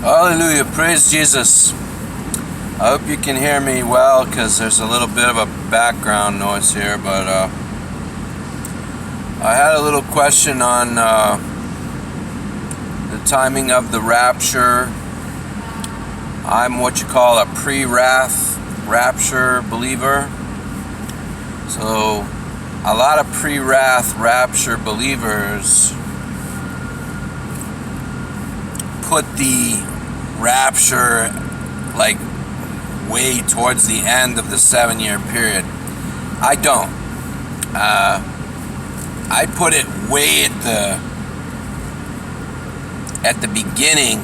Hallelujah, praise Jesus. I hope you can hear me well because there's a little bit of a background noise here, but I had a little question on the timing of the rapture. I'm what you call a pre-wrath rapture believer. So a lot of pre-wrath rapture believers put the rapture like way towards the end of the 7-year period. I don't. I put it way at the beginning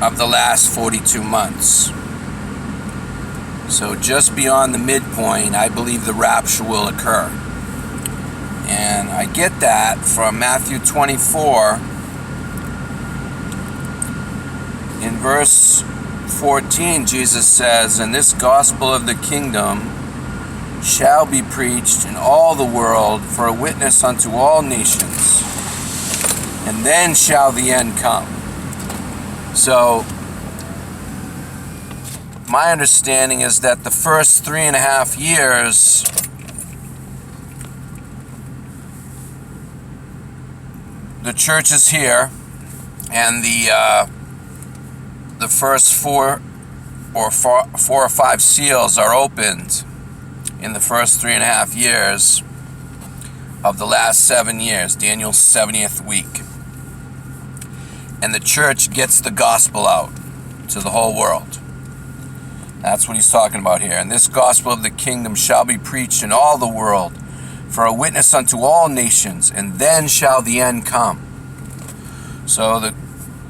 of the last 42 months. So just beyond the midpoint, I believe the rapture will occur. And I get that from Matthew 24. In verse 14, Jesus says, "And this gospel of the kingdom shall be preached in all the world for a witness unto all nations, and then shall the end come." So, my understanding is that the first 3.5 years the church is here, and the first four or five seals are opened in the first 3.5 years of the last 7 years, Daniel's 70th week. And the church gets the gospel out to the whole world. That's what he's talking about here. "And this gospel of the kingdom shall be preached in all the world for a witness unto all nations, and then shall the end come." So the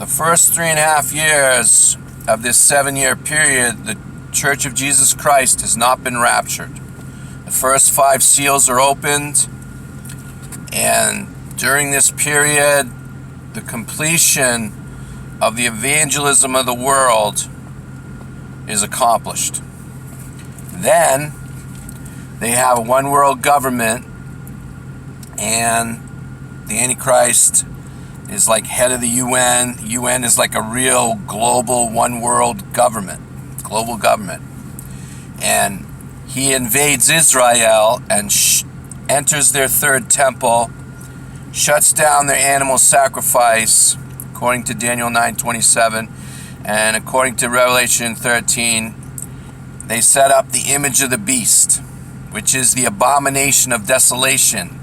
first 3.5 years of this 7-year period, the Church of Jesus Christ has not been raptured. The first 5 seals are opened, and during this period, the completion of the evangelism of the world is accomplished. Then they have a one world government, and the Antichrist is like head of the UN. The UN is like a real global one world government, global government. And he invades Israel and enters their third temple, shuts down their animal sacrifice, according to Daniel 9:27, and according to Revelation 13, they set up the image of the beast, which is the abomination of desolation,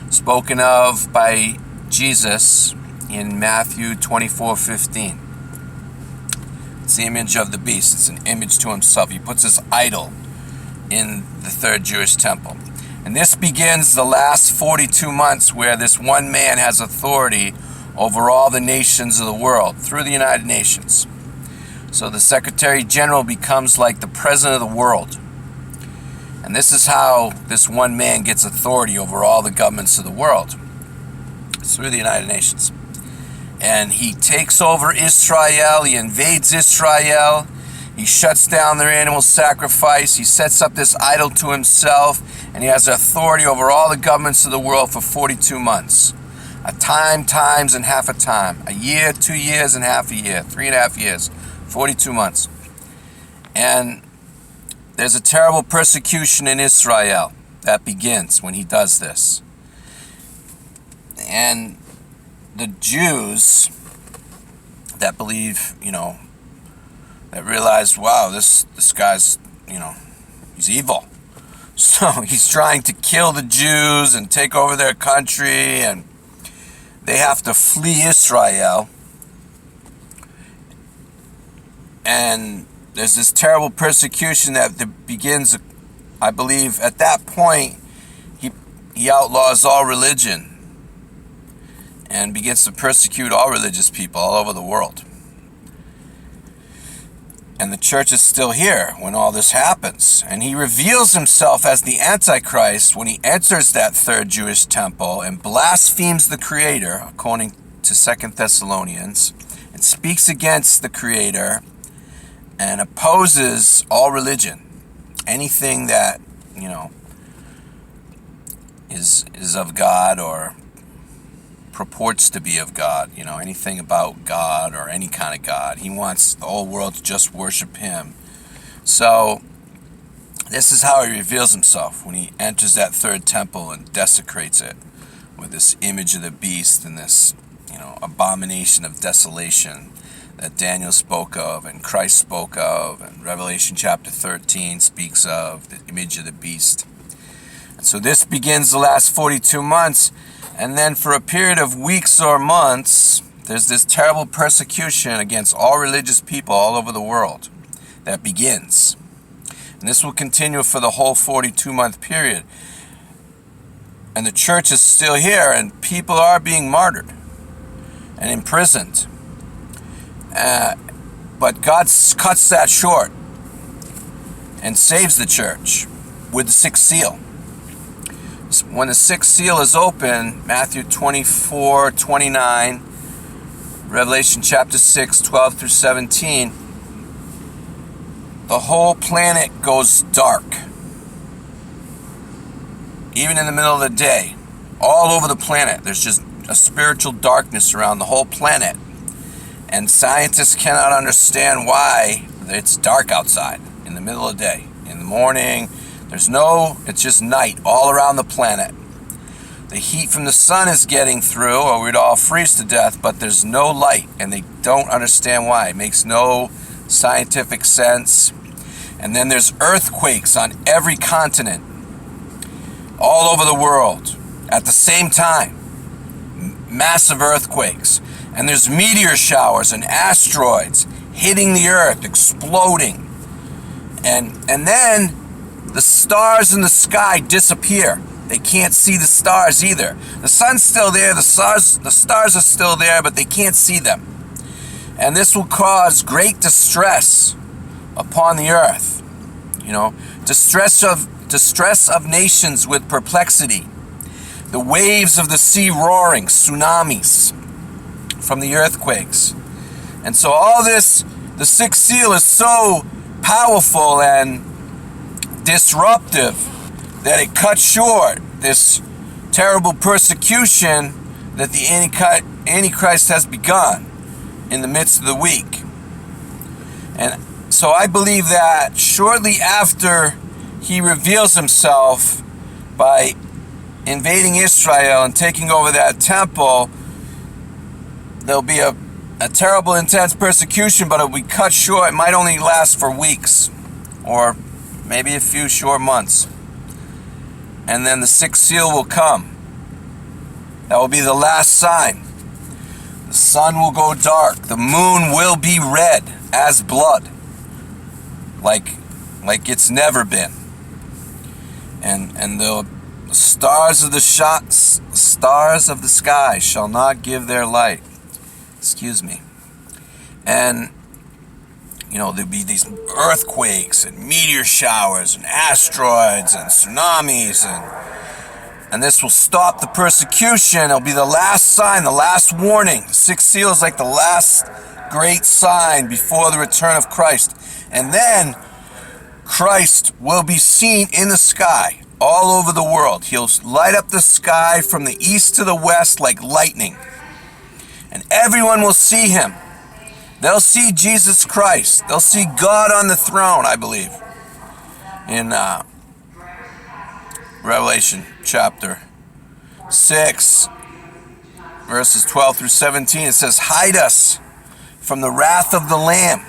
spoken of by Jesus in Matthew 24:15. It's the image of the beast. It's an image to himself. He puts his idol in the third Jewish temple. And this begins the last 42 months where this one man has authority over all the nations of the world through the United Nations. So the Secretary General becomes like the president of the world. And this is how this one man gets authority over all the governments of the world. It's through the United Nations. And he takes over Israel, he invades Israel, he shuts down their animal sacrifice, he sets up this idol to himself, and he has authority over all the governments of the world for 42 months. A time, times, and half a time. A year, 2 years, and half a year. 3.5 years. 42 months. And there's a terrible persecution in Israel that begins when he does this. And the Jews that believe, that realize, wow, this guy's, he's evil. So he's trying to kill the Jews and take over their country, and they have to flee Israel. And there's this terrible persecution that begins, I believe, at that point, he outlaws all religion and begins to persecute all religious people all over the world. And the church is still here when all this happens. And he reveals himself as the Antichrist when he enters that third Jewish temple and blasphemes the Creator, according to 2 Thessalonians, and speaks against the Creator and opposes all religion. Anything that, is of God or purports to be of God, anything about God or any kind of God. He wants the whole world to just worship him. So this is how he reveals himself when he enters that third temple and desecrates it with this image of the beast and this, abomination of desolation that Daniel spoke of and Christ spoke of, and Revelation chapter 13 speaks of the image of the beast. And so this begins the last 42 months, and then for a period of weeks or months, there's this terrible persecution against all religious people all over the world that begins. And this will continue for the whole 42-month period. And the church is still here, and people are being martyred and imprisoned. But God cuts that short and saves the church with the sixth seal. When the sixth seal is open, Matthew 24:29, Revelation chapter 6, 12 through 17, the whole planet goes dark. Even in the middle of the day, all over the planet, there's just a spiritual darkness around the whole planet. And scientists cannot understand why it's dark outside in the middle of the day. In the morning, it's just night all around the planet. The heat from the sun is getting through, or we'd all freeze to death, but there's no light, and they don't understand why. It makes no scientific sense. And then there's earthquakes on every continent, all over the world, at the same time. Massive earthquakes. And there's meteor showers and asteroids hitting the earth, exploding. And then the stars in the sky disappear. They can't see the stars either. The sun's still there, the stars are still there, but they can't see them. And this will cause great distress upon the earth. Distress of nations with perplexity. The waves of the sea roaring, tsunamis from the earthquakes. And so all this, the sixth seal is so powerful and disruptive that it cuts short this terrible persecution that the Antichrist has begun in the midst of the week. And so I believe that shortly after he reveals himself by invading Israel and taking over that temple, there'll be a terrible, intense persecution, but it'll be cut short. It might only last for weeks or maybe a few short months. And then the sixth seal will come. That will be the last sign. The sun will go dark. The moon will be red as blood, like it's never been. And the stars of the sky shall not give their light. And there'll be these earthquakes and meteor showers and asteroids and tsunamis, and this will stop the persecution. It'll be the last sign, the last warning. The sixth seal is like the last great sign before the return of Christ. And then Christ will be seen in the sky all over the world. He'll light up the sky from the east to the west like lightning. And everyone will see him. They'll see Jesus Christ. They'll see God on the throne, I believe. In Revelation chapter 6, verses 12 through 17, it says, "Hide us from the wrath of the Lamb,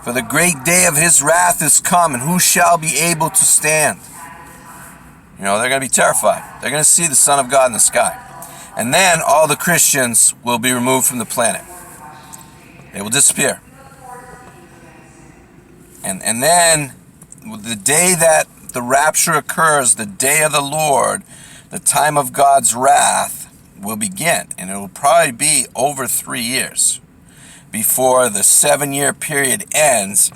for the great day of his wrath is come, and who shall be able to stand?" They're going to be terrified. They're going to see the Son of God in the sky. And then all the Christians will be removed from the planet. They will disappear. And then the day that the rapture occurs, the day of the Lord, the time of God's wrath will begin. And it will probably be over 3 years before the 7-year period ends.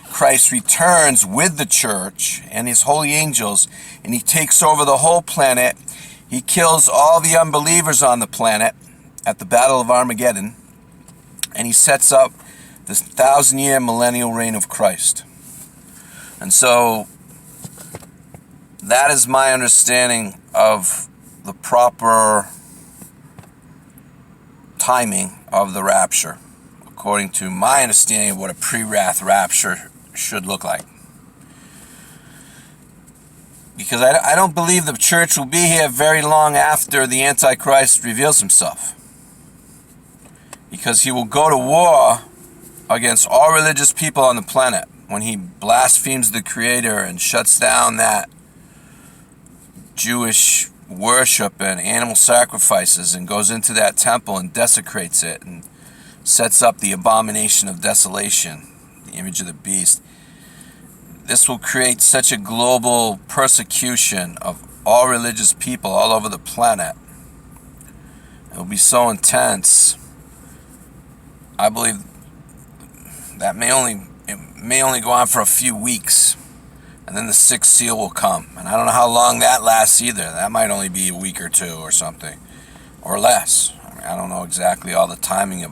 Christ returns with the church and his holy angels, and he takes over the whole planet. He kills all the unbelievers on the planet at the Battle of Armageddon, and he sets up this 1,000-year millennial reign of Christ. And so that is my understanding of the proper timing of the rapture, according to my understanding of what a pre-wrath rapture should look like. Because I don't believe the church will be here very long after the Antichrist reveals himself. Because he will go to war against all religious people on the planet when he blasphemes the Creator and shuts down that Jewish worship and animal sacrifices and goes into that temple and desecrates it and sets up the abomination of desolation, the image of the beast. This will create such a global persecution of all religious people all over the planet. It will be so intense. I believe that it may only go on for a few weeks, and then the sixth seal will come. And I don't know how long that lasts either. That might only be a week or two or something, or less. I mean, I don't know exactly all the timing of